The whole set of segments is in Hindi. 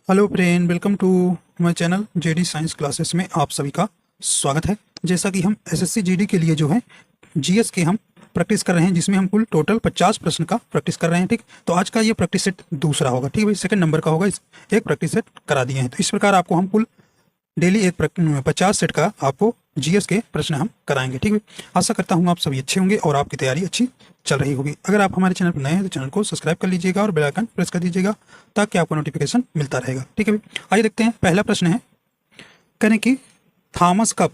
Hello friend, welcome to my channel JD science classes में आप सभी का स्वागत है। जैसा कि हम एसएससी जीडी के लिए जो है जीएस के हम प्रैक्टिस कर रहे हैं, जिसमें हम कुल टोटल 50 प्रश्न का प्रैक्टिस कर रहे हैं। ठीक, तो आज का ये प्रैक्टिस सेट दूसरा होगा। ठीक है भाई, सेकंड नंबर का होगा। एक प्रैक्टिस सेट करा दिए हैं, तो इस प्रकार आपको हम कुल डेली 50 सेट का आपको जीएस के प्रश्न हम कराएंगे। ठीक है, आशा करता हूँ आप सभी अच्छे होंगे और आपकी तैयारी अच्छी चल रही होगी। अगर आप हमारे चैनल पर नए हैं तो चैनल को सब्सक्राइब कर लीजिएगा और बेल आइकन प्रेस कर दीजिएगा ताकि आपको नोटिफिकेशन मिलता रहेगा। ठीक है भाई, आइए देखते हैं। पहला प्रश्न है, कहने की थॉमस कप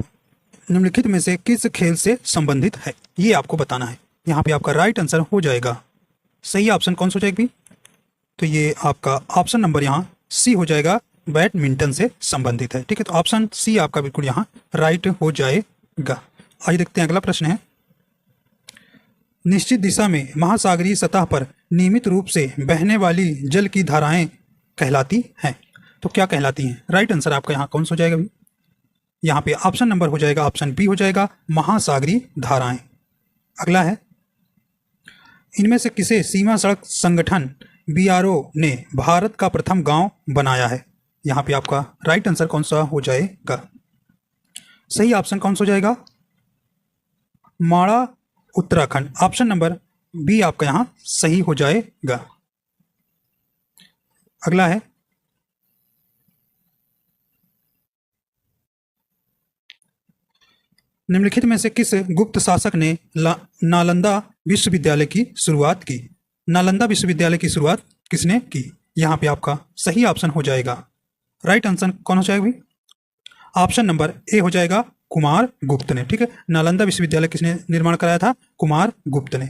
निम्नलिखित में से किस खेल से संबंधित है, ये आपको बताना है। यहाँ पे आपका राइट आंसर हो जाएगा, सही ऑप्शन कौन सा हो जाएगा भी, तो ये आपका ऑप्शन नंबर यहाँ सी हो जाएगा, बैडमिंटन से संबंधित है। ठीक है, तो ऑप्शन सी आपका बिल्कुल यहाँ राइट हो जाएगा। आइए देखते हैं, अगला प्रश्न है, निश्चित दिशा में महासागरीय सतह पर नियमित रूप से बहने वाली जल की धाराएं कहलाती हैं, तो क्या कहलाती हैं? राइट आंसर आपका यहाँ कौन सा हो जाएगा भी, यहाँ पे ऑप्शन नंबर हो जाएगा, ऑप्शन बी हो जाएगा, महासागरीय धाराएं। अगला है, इनमें से किसे सीमा सड़क संगठन बीआरओ ने भारत का प्रथम गांव बनाया है? यहाँ पे आपका राइट आंसर कौन सा हो जाएगा, सही ऑप्शन कौन सा हो जाएगा, माड़ा उत्तराखंड। ऑप्शन नंबर बी आपका यहाँ सही हो जाएगा। अगला है, निम्नलिखित में से किस गुप्त शासक ने नालंदा विश्वविद्यालय की शुरुआत की? नालंदा विश्वविद्यालय की शुरुआत किसने की? यहाँ पे आपका सही ऑप्शन हो जाएगा, राइट आंसर कौन हो जाएगा भी, ऑप्शन नंबर ए हो जाएगा, कुमार गुप्त ने। ठीक है, नालंदा विश्वविद्यालय किसने निर्माण कराया था? कुमार गुप्त ने।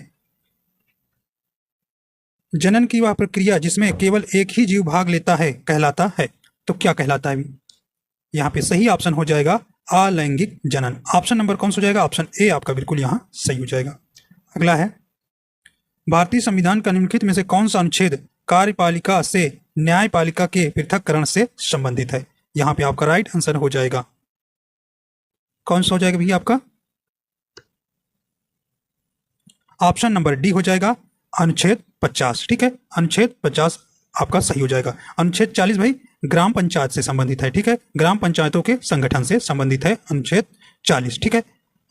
जनन की वह प्रक्रिया जिसमें केवल एक ही जीव भाग लेता है कहलाता है, तो क्या कहलाता है? यहाँ पे सही ऑप्शन हो जाएगा, अलैंगिक जनन। ऑप्शन नंबर कौन सा हो जाएगा, ऑप्शन ए आपका बिल्कुल यहाँ सही हो जाएगा। अगला है, भारतीय संविधान का निम्नलिखित में से कौन सा अनुच्छेद कार्यपालिका से न्यायपालिका के पृथक्करण से संबंधित है? यहाँ पे आपका राइट आंसर हो जाएगा, कौन सा हो जाएगा भैया आपका, ऑप्शन नंबर डी हो जाएगा, अनुच्छेद 50। ठीक है, अनुच्छेद 50 आपका सही हो जाएगा। अनुच्छेद 40 भाई ग्राम पंचायत से संबंधित है। ठीक है, ग्राम पंचायतों के संगठन से संबंधित है अनुच्छेद 40। ठीक है,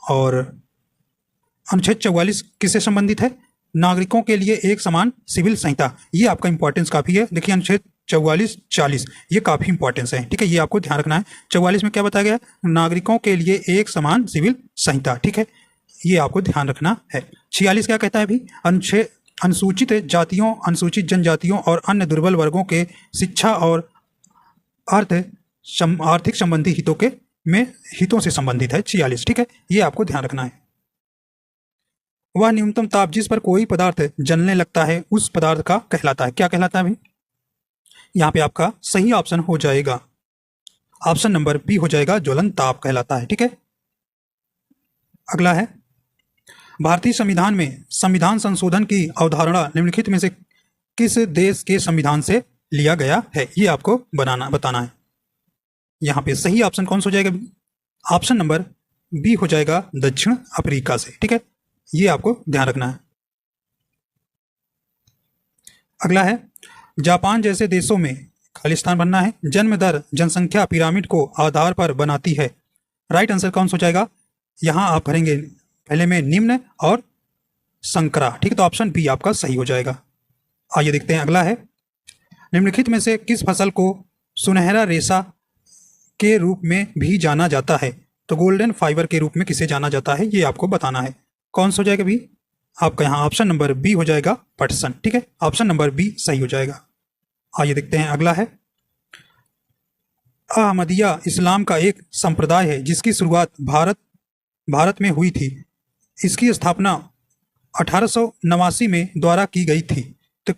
और अनुच्छेद 44 किससे संबंधित है? नागरिकों के लिए एक समान सिविल संहिता। ये आपका इंपॉर्टेंस काफी है, देखिए अनुच्छेद 44, 40 ये काफी इंपॉर्टेंस है। ठीक है, ये आपको ध्यान रखना है। 44 में क्या बताया गया? नागरिकों के लिए एक समान सिविल संहिता। ठीक है, ये आपको ध्यान रखना है। 46 क्या कहता है भी? अनुच्छेद अनुसूचित जातियों, अनुसूचित जनजातियों और अन्य दुर्बल वर्गों के शिक्षा और आर्थिक संबंधी हितों से संबंधित है 46। ठीक है, ये आपको ध्यान रखना है। वह न्यूनतम ताप जिस पर कोई पदार्थ जलने लगता है उस पदार्थ का कहलाता है, क्या कहलाता है भाई? यहाँ पे आपका सही ऑप्शन हो जाएगा, ऑप्शन नंबर बी हो जाएगा, ज्वलन ताप कहलाता है। ठीक है, अगला है, भारतीय संविधान में संविधान संशोधन की अवधारणा निम्नलिखित में से किस देश के संविधान से लिया गया है? ये आपको बताना है। यहाँ पे सही ऑप्शन कौन सा हो जाएगा? ऑप्शन नंबर बी हो जाएगा, दक्षिण अफ्रीका से। ठीक है, ये आपको ध्यान रखना है। अगला है, जापान जैसे देशों में खालिस्तान बनना है, जन्म दर जनसंख्या पिरामिड को आधार पर बनाती है। राइट आंसर कौन सा हो जाएगा? यहाँ आप भरेंगे पहले में निम्न और संकरा। ठीक है, तो ऑप्शन बी आपका सही हो जाएगा। आइए देखते हैं, अगला है, निम्नलिखित में से किस फसल को सुनहरा रेशा के रूप में भी जाना जाता है? तो गोल्डन फाइबर के रूप में किसे जाना जाता है, ये आपको बताना है। कौन सा हो जाएगा भी? आपका यहाँ ऑप्शन नंबर बी हो जाएगा, पटसन। ठीक है, ऑप्शन नंबर बी सही हो जाएगा। आइए देखते हैं, अगला है, अहमदिया इस्लाम का एक संप्रदाय है जिसकी शुरुआत भारत में हुई थी। इसकी स्थापना 1889 में द्वारा की गई थी, तो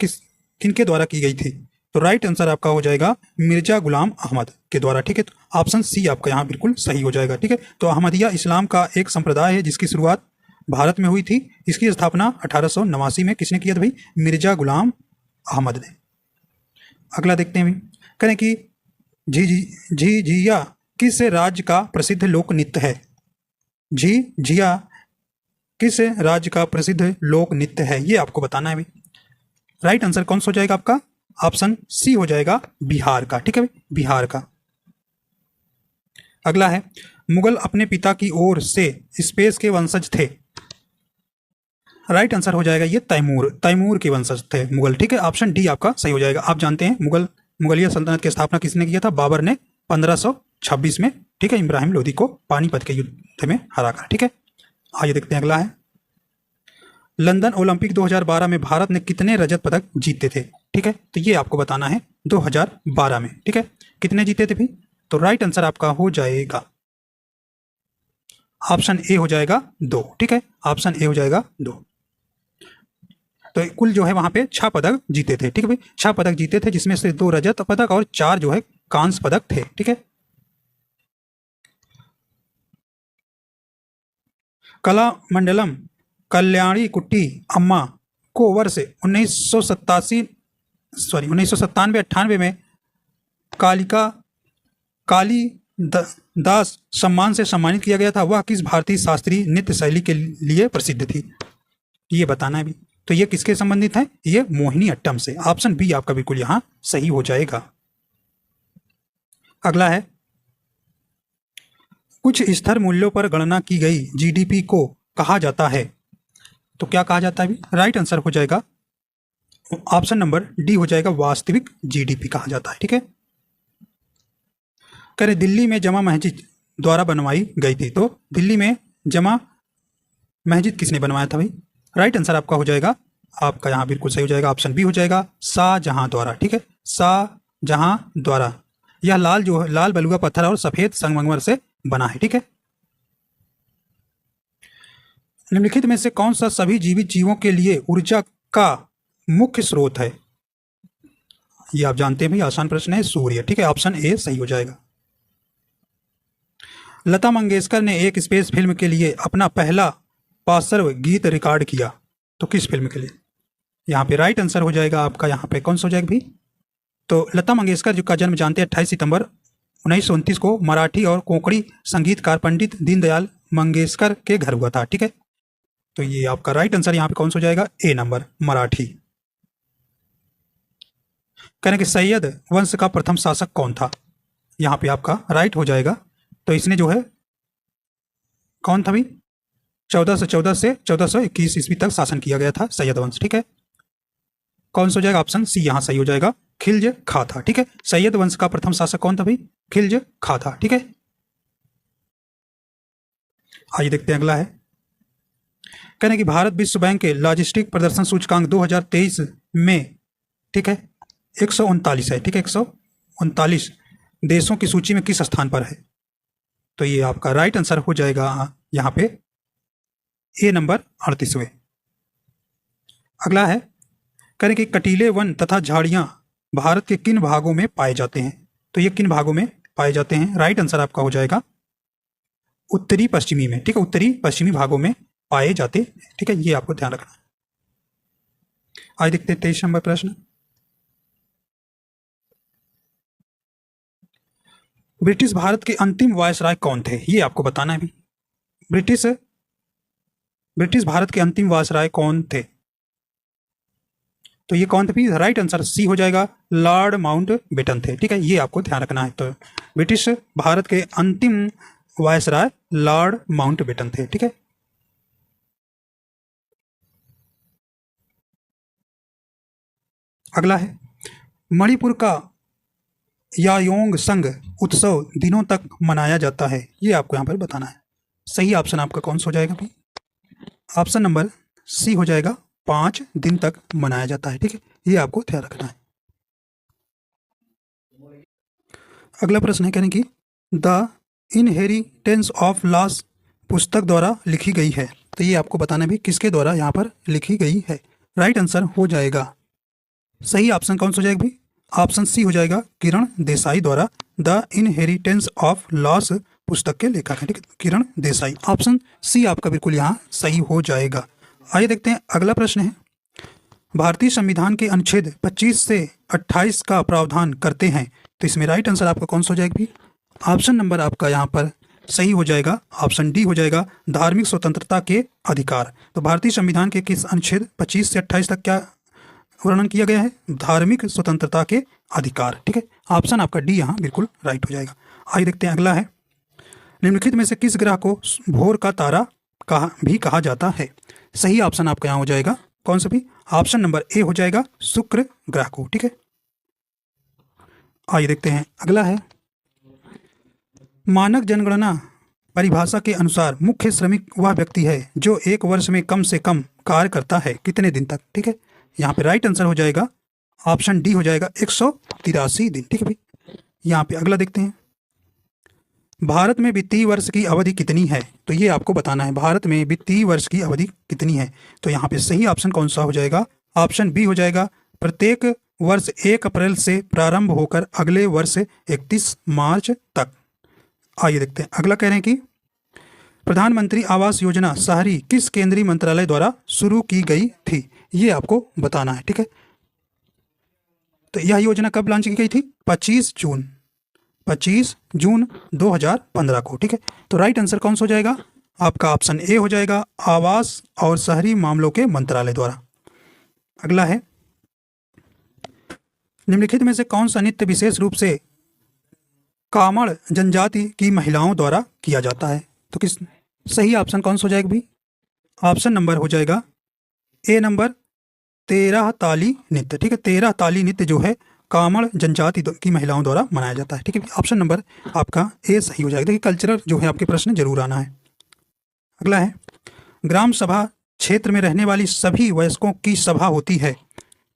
किनके द्वारा की गई थी? तो राइट आंसर आपका हो जाएगा, मिर्जा गुलाम अहमद के द्वारा। ठीक है, तो ऑप्शन सी आपका यहाँ बिल्कुल सही हो जाएगा। ठीक है, तो अहमदिया इस्लाम का एक संप्रदाय है जिसकी शुरुआत भारत में हुई थी। इसकी स्थापना 1889 में किसने किया था भाई? मिर्जा गुलाम अहमद ने। अगला देखते हैं, कहें कि झिझिया किस राज्य का प्रसिद्ध लोक नृत्य है? झिझिया किस राज्य का प्रसिद्ध लोक नृत्य है, ये आपको बताना है भाई। राइट आंसर कौन सा हो जाएगा आपका? ऑप्शन सी हो जाएगा बिहार का। ठीक है भाई, बिहार का। अगला है, मुगल अपने पिता की ओर से स्पेस के वंशज थे। राइट आंसर हो जाएगा ये तैमूर के वंशज थे मुगल। ठीक है, ऑप्शन डी आपका सही हो जाएगा। आप जानते हैं मुगलिया सल्तनत की स्थापना किसने किया था? बाबर ने 1526 में। ठीक है, इब्राहिम लोदी को पानीपत के युद्ध में हराकर। ठीक है, आइए देखते हैं अगला है, लंदन ओलंपिक 2012 में भारत ने कितने रजत पदक जीते थे? ठीक है, तो ये आपको बताना है 2012 में। ठीक है, कितने जीते थे भी? तो राइट आंसर आपका हो जाएगा ऑप्शन ए हो जाएगा 2। ठीक है, ऑप्शन ए हो जाएगा 2। तो कुल जो है वहां पे 6 पदक जीते थे। ठीक है भाई, 6 पदक जीते थे, जिसमें से 2 रजत पदक और 4 जो है कांस्य पदक थे। ठीक है, कला मंडलम कल्याणी कुट्टी अम्मा को वर्ष 1997-98 में काली दास सम्मान से सम्मानित किया गया था। वह किस भारतीय शास्त्रीय नृत्य शैली के लिए प्रसिद्ध थी? ये बताना है भी। तो ये किसके संबंधित है? ये मोहिनी अट्टम से। ऑप्शन बी आपका बिल्कुल यहां सही हो जाएगा। अगला है, कुछ स्थिर मूल्यों पर गणना की गई जीडीपी को कहा जाता है। तो क्या कहा जाता है? राइट आंसर हो जाएगा ऑप्शन नंबर डी हो जाएगा, वास्तविक जीडीपी कहा जाता है। ठीक है, कह रहे दिल्ली में जमा मस्जिद द्वारा बनवाई गई थी। तो दिल्ली में जमा मस्जिद किसने बनवाया था भाई? राइट आंसर आपका हो जाएगा, आपका यहाँ बिल्कुल सही हो जाएगा, ऑप्शन बी हो जाएगा, शाहजहां द्वारा। ठीक है, शाहजहां द्वारा। यह लाल बलुआ पत्थर और सफेद संगमरमर से बना है। ठीक है, निम्नलिखित में से कौन सा सभी जीवित जीवों के लिए ऊर्जा का मुख्य स्रोत है? ये आप जानते हैं भाई, आसान प्रश्न है, सूर्य। ठीक है, ऑप्शन ए सही हो जाएगा। लता मंगेशकर ने एक स्पेस फिल्म के लिए अपना पहला पार्श्व गीत रिकॉर्ड किया। तो किस फिल्म के लिए? यहाँ पे राइट आंसर हो जाएगा आपका, यहाँ पे कौन सा हो जाएगा भी? तो लता मंगेशकर जी का जन्म जानते हैं 28 सितंबर 1929 को मराठी और कोंकणी संगीतकार पंडित दीनदयाल मंगेशकर के घर हुआ था। ठीक है, तो ये आपका राइट आंसर यहाँ पे कौन सा हो जाएगा? ए नंबर, मराठी। कहने कि सैयद वंश का प्रथम शासक कौन था? यहाँ पे आपका राइट हो जाएगा। तो इसने जो है कौन था भी? 1414 से 1421 ईस्वी तक शासन किया गया था सैयद वंश। ठीक है, कौन सा हो जाएगा? ऑप्शन सी यहाँ सही हो जाएगा, खिलज खा था। ठीक है, सैयद वंश का प्रथम शासक कौन था भाई? खिलज खा था। ठीक है, आइए देखते हैं अगला है, कहने कि भारत विश्व बैंक के लॉजिस्टिक प्रदर्शन सूचकांक 2023 में, ठीक है, 139 है। ठीक है, 139 देशों की सूची में किस स्थान पर है? तो ये आपका राइट आंसर हो जाएगा यहाँ पे ए नंबर 38वें। अगला है, करें कि कटीले वन तथा झाड़ियां भारत के किन भागों में पाए जाते हैं? तो ये किन भागों में पाए जाते हैं? राइट आंसर आपका हो जाएगा उत्तरी पश्चिमी में। ठीक है, उत्तरी पश्चिमी भागों में पाए जाते हैं। ठीक है, ये आपको ध्यान रखना है। आज देखते हैं 23 नंबर प्रश्न, ब्रिटिश भारत के अंतिम वायसराय कौन थे? ये आपको बताना है भी। ब्रिटिश भारत के अंतिम वायसराय कौन थे? तो ये कौन थे भी? राइट आंसर सी हो जाएगा, लॉर्ड माउंटबेटन थे। ठीक है, ये आपको ध्यान रखना है। तो ब्रिटिश भारत के अंतिम वायसराय लॉर्ड माउंटबेटन थे। ठीक है, अगला है, मणिपुर का यायोंग संघ उत्सव दिनों तक मनाया जाता है। ये आपको यहाँ पर बताना है। सही ऑप्शन आपका कौन सा हो जाएगा भाई? ऑप्शन नंबर सी हो जाएगा, 5 दिन तक मनाया जाता है। ठीक है, ये आपको ध्यान रखना है। अगला प्रश्न है, कहने की द इनहेरिटेंस ऑफ लॉस पुस्तक द्वारा लिखी गई है। तो ये आपको बताना भी किसके द्वारा यहाँ पर लिखी गई है। राइट आंसर हो जाएगा, सही ऑप्शन कौन सा हो जाएगा भी? ऑप्शन सी हो जाएगा, किरण देसाई द्वारा द इनहेरिटेंस ऑफ लॉस पुस्तक के लेखक हैं। ठीक है, किरण देसाई। ऑप्शन सी आपका बिल्कुल यहाँ सही हो जाएगा। आइए देखते हैं अगला प्रश्न है, भारतीय संविधान के अनुच्छेद 25 से 28 का प्रावधान करते हैं। तो इसमें राइट आंसर आपका कौन सा हो जाएगा भी? ऑप्शन नंबर आपका यहाँ पर सही हो जाएगा, ऑप्शन डी हो जाएगा, धार्मिक स्वतंत्रता के अधिकार। तो भारतीय संविधान के किस अनुच्छेद 25 से 28 तक क्या वर्णन किया गया है? धार्मिक स्वतंत्रता के अधिकार। ठीक है, ऑप्शन आपका डी यहाँ बिल्कुल राइट हो जाएगा। आइए देखते हैं अगला है, निम्नलिखित में से किस ग्रह को भोर का तारा कहा जाता है? सही ऑप्शन आपका यहाँ हो जाएगा कौन सा भी? ऑप्शन नंबर ए हो जाएगा शुक्र ग्रह को। ठीक है, आइए देखते हैं अगला है, मानक जनगणना परिभाषा के अनुसार मुख्य श्रमिक वह व्यक्ति है जो एक वर्ष में कम से कम कार्य करता है कितने दिन तक? ठीक है, यहाँ पे राइट आंसर हो जाएगा ऑप्शन डी हो जाएगा 183 दिन। ठीक है भाई, यहाँ पे अगला देखते हैं, भारत में वित्तीय वर्ष की अवधि कितनी है? तो ये आपको बताना है, भारत में वित्तीय वर्ष की अवधि कितनी है? तो यहाँ पे सही ऑप्शन कौन सा हो जाएगा? ऑप्शन बी हो जाएगा, प्रत्येक वर्ष 1 अप्रैल से प्रारंभ होकर अगले वर्ष 31 मार्च तक। आइए देखते हैं अगला, कह रहे हैं कि प्रधानमंत्री आवास योजना शहरी किस केंद्रीय मंत्रालय द्वारा शुरू की गई थी? ये आपको बताना है। ठीक है, तो यह योजना कब लॉन्च की गई थी? 25 जून 2015 को। ठीक है, तो राइट आंसर कौन सा हो जाएगा? आपका ऑप्शन ए हो जाएगा, आवास और शहरी मामलों के मंत्रालय द्वारा। अगला है, निम्नलिखित में से कौन सा नृत्य विशेष रूप से कामड़ जनजाति की महिलाओं द्वारा किया जाता है? तो किस सही ऑप्शन कौन सा हो जाएगा भी? ऑप्शन नंबर हो जाएगा ए नंबर 13 ताली नृत्य। ठीक है, 13 ताली नृत्य जो है कामड़ जनजाति की महिलाओं द्वारा मनाया जाता है। ठीक है, ऑप्शन नंबर आपका ए सही हो जाएगा। देखिए कल्चरल जो है आपके प्रश्न जरूर आना है। अगला है, ग्राम सभा क्षेत्र में रहने वाली सभी वयस्कों की सभा होती है,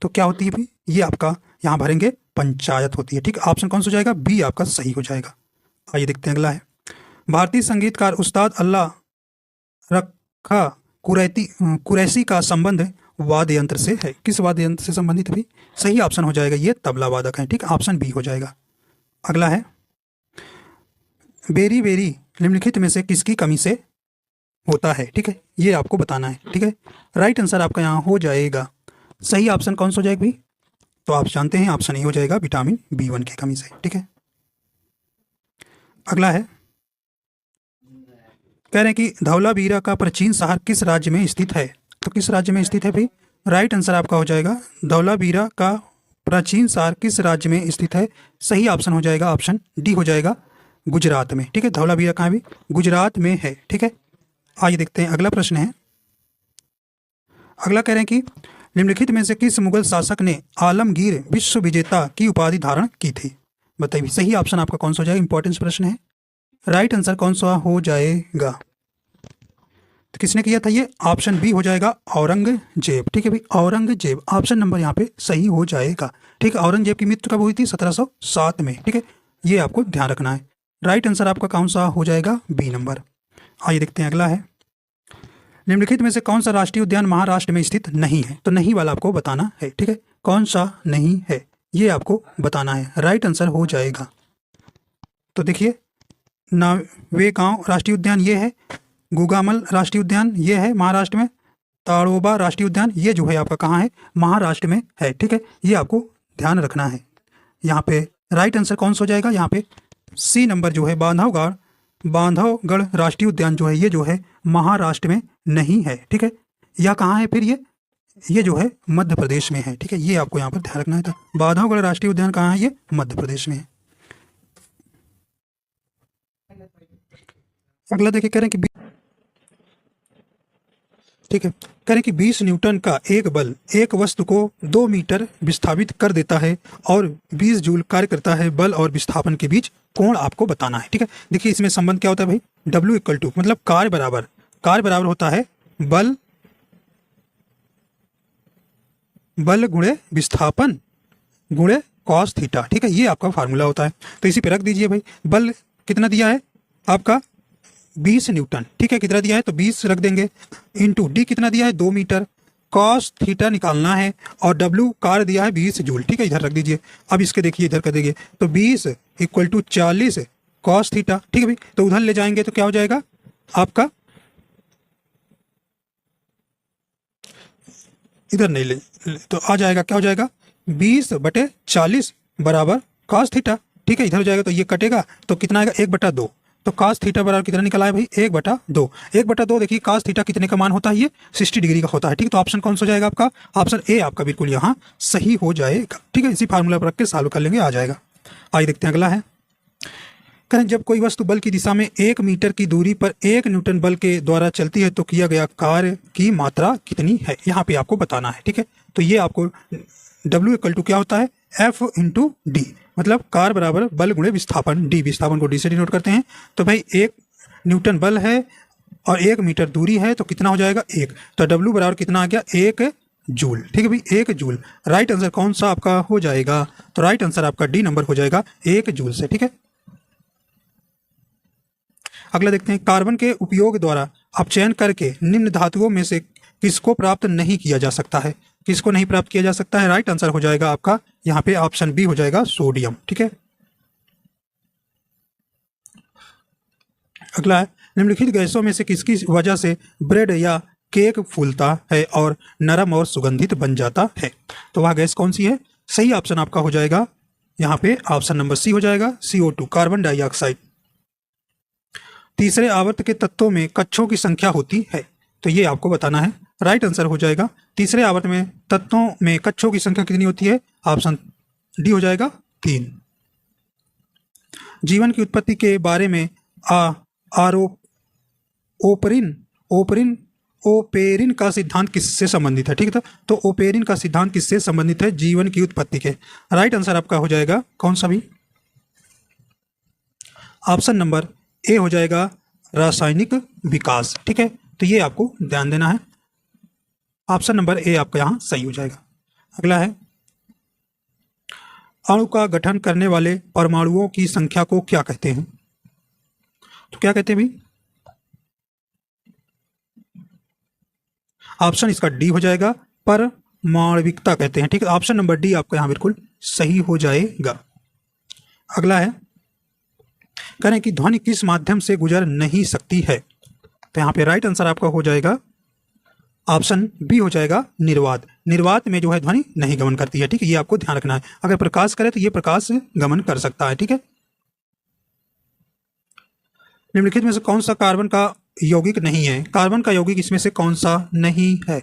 तो क्या होती है भी? ये आपका यहाँ भरेंगे पंचायत होती है। ठीक है, ऑप्शन कौन सा हो जाएगा? बी आपका सही हो जाएगा। आइए देखते हैं अगला है, भारतीय संगीतकार उस्ताद अल्लाह रखा कुरैशी का संबंध वाद्य यंत्र से है, किस वाद्य यंत्र से संबंधित भी? सही ऑप्शन हो जाएगा ये तबला वादक है। ठीक, ऑप्शन बी हो जाएगा। अगला है, बेरी बेरी निम्नलिखित में से किसकी कमी से होता है? ठीक है, ये आपको बताना है। ठीक है, राइट आंसर आपका यहाँ हो जाएगा, सही ऑप्शन कौन सा हो जाएगा भी? तो आप जानते हैं ऑप्शन ए हो जाएगा विटामिन B1 की कमी से। ठीक है, अगला है, कह रहे हैं कि धौलावीरा का प्राचीन शहर किस राज्य में स्थित है? तो किस राज्य में स्थित है भाई? राइट आंसर आपका हो जाएगा, धौलावीरा का प्राचीन शहर किस राज्य में स्थित है? सही ऑप्शन हो जाएगा ऑप्शन डी हो जाएगा गुजरात में। ठीक है, धौलावीरा कहाँ भी? गुजरात में है। ठीक है, आइए देखते हैं अगला प्रश्न है, अगला कह रहे हैं कि निम्नलिखित में से किस मुगल शासक ने आलमगीर विश्व विजेता की उपाधि धारण की थी? बताइए, सही ऑप्शन आपका कौन सा हो जाएगा? इंपॉर्टेंट प्रश्न है, राइट आंसर कौन सा हो जाएगा? तो किसने किया था ये? ऑप्शन बी हो जाएगा औरंगजेब। ठीक है भाई, औरंगजेब ऑप्शन नंबर यहाँ पे सही हो जाएगा। ठीक है, औरंगजेब की मृत्यु कब हुई थी? 1707 में। ठीक है, ये आपको ध्यान रखना है। राइट आंसर आपका कौन सा हो जाएगा? B number. आइए देखते हैं अगला है, निम्नलिखित में से कौन सा राष्ट्रीय उद्यान महाराष्ट्र में स्थित नहीं है? तो नहीं वाला आपको बताना है। ठीक है, कौन सा नहीं है ये आपको बताना है। राइट आंसर हो जाएगा, तो देखिए नावेगांव राष्ट्रीय उद्यान ये है, गुगामल राष्ट्रीय उद्यान ये है महाराष्ट्र में, ताड़ोबा राष्ट्रीय उद्यान ये जो है आपका कहाँ है? महाराष्ट्र में है। ठीक है, ये आपको ध्यान रखना है। यहाँ पे राइट आंसर कौन सा हो जाएगा? यहाँ पे सी नंबर जो है बांधवगढ़ राष्ट्रीय उद्यान जो है ये जो है महाराष्ट्र में नहीं है। ठीक है, यह कहाँ है फिर? ये जो है मध्य प्रदेश में है। ठीक है, ये आपको यहाँ पर ध्यान रखना है था। बांधवगढ़ राष्ट्रीय उद्यान कहाँ है? ये मध्य प्रदेश में है। अगला देखिए, कह रहे हैं कि ठीक है, कह रहे हैं कि 20 न्यूटन का एक बल एक वस्तु को 2 मीटर विस्थापित कर देता है और 20 जूल कार्य करता है। बल और विस्थापन के बीच कोण आपको बताना है। ठीक है, देखिए इसमें संबंध क्या होता है भाई? W = मतलब कार्य बराबर होता है बल गुणे विस्थापन गुणे cos थीटा। ठीक है, ये आपका फार्मूला होता है। तो इसी पे रख दीजिए भाई, बल कितना दिया है आपका? 20 न्यूटन। ठीक है, कितना दिया है? तो 20 रख देंगे, इंटू डी कितना दिया है? 2 मीटर, cos थीटा निकालना है, और W कार्य दिया है 20 जूल। ठीक है, इधर रख दीजिए। अब इसके देखिए इधर कर देंगे, तो 20 = 40 cos थीटा। ठीक है भाई, तो उधर ले जाएंगे तो क्या हो जाएगा आपका? इधर नहीं ले तो आ जाएगा, क्या हो जाएगा? 20/40 बराबर cos थीटा। ठीक है, इधर हो जाएगा तो ये कटेगा, तो कितना आएगा? 1/2। तो cos थीटा बराबर कितना निकला है भाई 1/2। 1/2 देखिए cos थीटा कितने का मान होता है, ये 60 डिग्री का होता है। ठीक है, तो ऑप्शन कौन सा हो जाएगा आपका, ऑप्शन ए आपका बिल्कुल यहाँ सही हो जाएगा। ठीक है, इसी फार्मूला पर रख के सॉल्व कर लेंगे, आ जाएगा। आइए देखते हैं अगला है। करें जब कोई वस्तु बल की दिशा में 1 मीटर की दूरी पर 1 न्यूटन बल के द्वारा चलती है तो किया गया कार्य की मात्रा कितनी है, यहाँ पे आपको बताना है। ठीक है, तो ये आपको W इक्वल टू क्या होता है F इंटू डी, मतलब कार्य बराबर बल गुणे विस्थापन, डी विस्थापन को डी से डिनोट करते हैं। तो भाई 1 न्यूटन बल है और 1 मीटर दूरी है तो कितना हो जाएगा 1, तो W बराबर कितना आ गया 1 जूल। ठीक है भाई 1 जूल। राइट आंसर कौन सा आपका हो जाएगा, तो राइट आंसर आपका डी नंबर हो जाएगा 1 जूल से। ठीक है, अगला देखते हैं। कार्बन के उपयोग द्वारा अपचयन करके निम्न धातुओं में से किसको प्राप्त नहीं किया जा सकता है, किसको नहीं प्राप्त किया जा सकता है, राइट आंसर हो जाएगा आपका यहाँ पे ऑप्शन बी हो जाएगा सोडियम। ठीक है, अगला है। निम्नलिखित गैसों में से किसकी वजह से ब्रेड या केक फूलता है और नरम और सुगंधित बन जाता है, तो वह गैस कौन सी है, सही ऑप्शन आपका हो जाएगा यहाँ पे ऑप्शन नंबर सी हो जाएगा CO2 कार्बन डाइऑक्साइड। तीसरे आवर्त के तत्वों में कक्षों की संख्या होती है, तो ये आपको बताना है। राइट आंसर हो जाएगा तीसरे आवर्त में तत्वों में कक्षों की संख्या कितनी होती है, ऑप्शन डी हो जाएगा 3। जीवन की उत्पत्ति के बारे में ओपेरिन का सिद्धांत किससे संबंधित है। ठीक है, तो ओपेरिन का सिद्धांत किससे संबंधित है, जीवन की उत्पत्ति के। राइट आंसर आपका हो जाएगा कौन सा भी, ऑप्शन नंबर ए हो जाएगा रासायनिक विकास। ठीक है, तो ये आपको ध्यान देना है, ऑप्शन नंबर ए आपका यहाँ सही हो जाएगा। अगला है। अणु का गठन करने वाले परमाणुओं की संख्या को क्या कहते हैं, तो क्या कहते हैं भाई, ऑप्शन इसका डी हो जाएगा परमाणविकता कहते हैं। ठीक है, ऑप्शन नंबर डी आपका यहाँ बिल्कुल सही हो जाएगा। अगला है। कह रहे हैं कि ध्वनि किस माध्यम से गुजर नहीं सकती है, तो यहाँ पे राइट आंसर आपका हो जाएगा ऑप्शन बी हो जाएगा निर्वात। निर्वात में जो है ध्वनि नहीं गमन करती है। ठीक है, ये आपको ध्यान रखना है। अगर प्रकाश करे तो ये प्रकाश गमन कर सकता है। ठीक है, निम्नलिखित में से कौन सा कार्बन का यौगिक नहीं है, कार्बन का यौगिक इसमें से कौन सा नहीं है,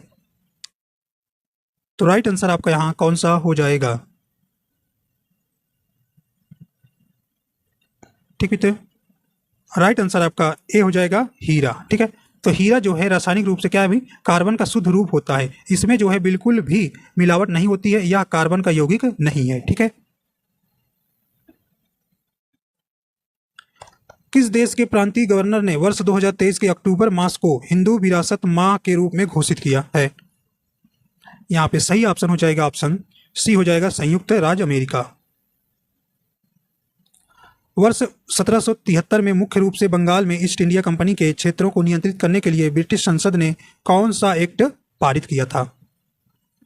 तो राइट आंसर आपका यहाँ कौन सा हो जाएगा। ठीक है, तो राइट आंसर आपका ए हो जाएगा हीरा। ठीक है, तो हीरा जो है रासायनिक रूप से क्या है भाई, कार्बन का शुद्ध रूप होता है, इसमें जो है बिल्कुल भी मिलावट नहीं होती है, यह कार्बन का यौगिक नहीं है। ठीक है, किस देश के प्रांतीय गवर्नर ने वर्ष 2023 के अक्टूबर मास को हिंदू विरासत माह के रूप में घोषित किया है, यहाँ पे सही ऑप्शन हो जाएगा ऑप्शन सी हो जाएगा संयुक्त राज्य अमेरिका। वर्ष 1773 में मुख्य रूप से बंगाल में ईस्ट इंडिया कंपनी के क्षेत्रों को नियंत्रित करने के लिए ब्रिटिश संसद ने कौन सा एक्ट पारित किया था,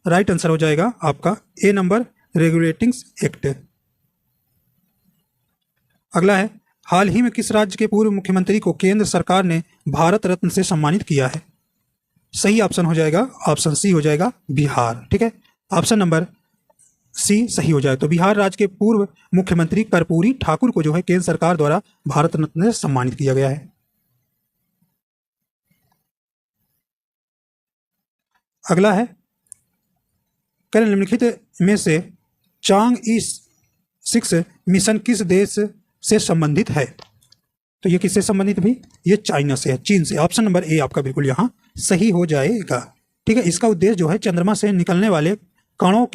राइट आंसर हो जाएगा आपका ए नंबर रेगुलेटिंग एक्ट। अगला है। हाल ही में किस राज्य के पूर्व मुख्यमंत्री को केंद्र सरकार ने भारत रत्न से सम्मानित किया है, सही ऑप्शन हो जाएगा ऑप्शन सी हो जाएगा बिहार। ठीक है, ऑप्शन नंबर सी सही हो जाए, तो बिहार राज्य के पूर्व मुख्यमंत्री कर्पूरी ठाकुर को जो है केंद्र सरकार द्वारा भारत रत्न से सम्मानित किया गया है। अगला है। निम्नलिखित में से चांग-ई-6 मिशन किस देश से संबंधित है, तो ये किससे संबंधित भी, ये चाइना से है, चीन से। ऑप्शन नंबर ए आपका बिल्कुल यहाँ सही हो जाएगा। ठीक है, इसका उद्देश्य जो है चंद्रमा से निकलने वाले कणों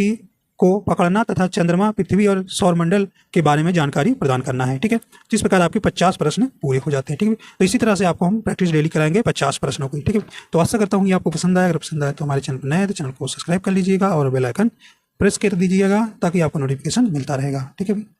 को पकड़ना तथा चंद्रमा, पृथ्वी और सौरमंडल के बारे में जानकारी प्रदान करना है। ठीक है, जिस प्रकार आपके 50 प्रश्न पूरे हो जाते हैं। ठीक है, तो इसी तरह से आपको हम प्रैक्टिस डेली कराएंगे 50 प्रश्नों की। ठीक है, तो आशा करता हूँ ये आपको पसंद आया। अगर पसंद आया तो हमारे चैनल पर नए हैं तो चैनल को सब्सक्राइब कर लीजिएगा और बेल आइकन प्रेस कर दीजिएगा ताकि आपको नोटिफिकेशन मिलता रहेगा। ठीक है।